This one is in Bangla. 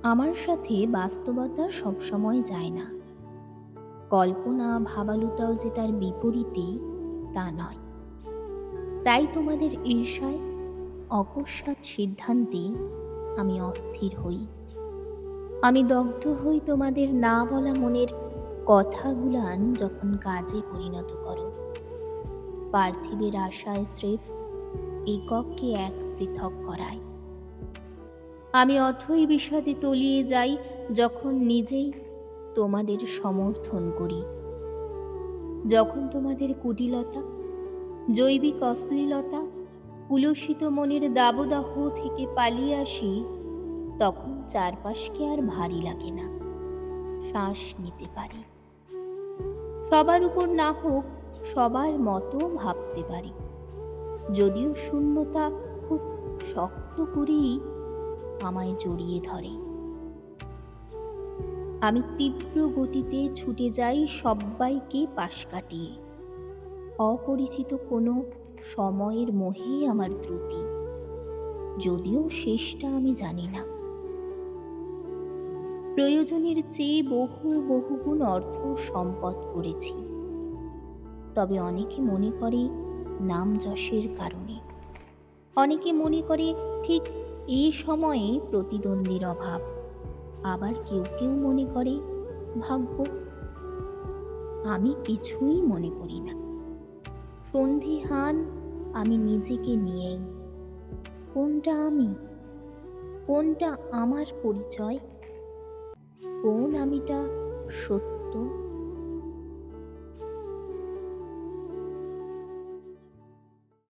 আমার সাথে বাস্তবতা সবসময় যায় না। কল্পনা ভাবালুতাও যে তার বিপরীতে তা নয়। তাই তোমাদের ঈর্ষায়, অকস্মাৎ সিদ্ধান্তে আমি অস্থির হই। আমি দগ্ধ হই তোমাদের না বলা মনের কথাগুলান যখন কাজে পরিণত করো। পার্থিবের আশায় স্রেফ এককে এক পৃথক করায়। আমি অথই বিষাদে তলিয়ে যাই যখন নিজেই তোমাদের সমর্থন করি। যখন তোমাদের কুটিলতা, জৈবিক অশ্লীলতা, কুলসিত মনের দাবদাহ থেকে পালিয়ে আসি, তখন চারপাশকে আর ভারী লাগে না, শ্বাস নিতে পারি। সবার উপর না হোক, সবার মতো ভাবতে পারি। যদিও শূন্যতা খুব শক্ত করেই আমায় জড়িয়ে ধরে। আমি তীব্র গতিতে ছুটে যাই সব্বাইকে পাশ কাটিয়ে। অপরিচিত কোনো সময়ের মোহেই আমার দ্রুতি, যদিও শেষটা আমি জানি না। প্রয়োজনের চেয়ে বহু বহুগুণ অর্থ সম্পদ করেছি, তবে অনেকে মনে করে নাম যশের কারণে। অনেকে মনে করে ঠিক এই সময়ে প্রতিদ্বন্দ্বীর অভাব। আবার কেউ কেউ মনে করে ভাগ্য। আমি কিছুই মনে করি না। সন্দিহান আমি নিজেকে নিয়েই। কোনটা আমি? কোনটা আমার পরিচয়? কোন আমিটা সত্য?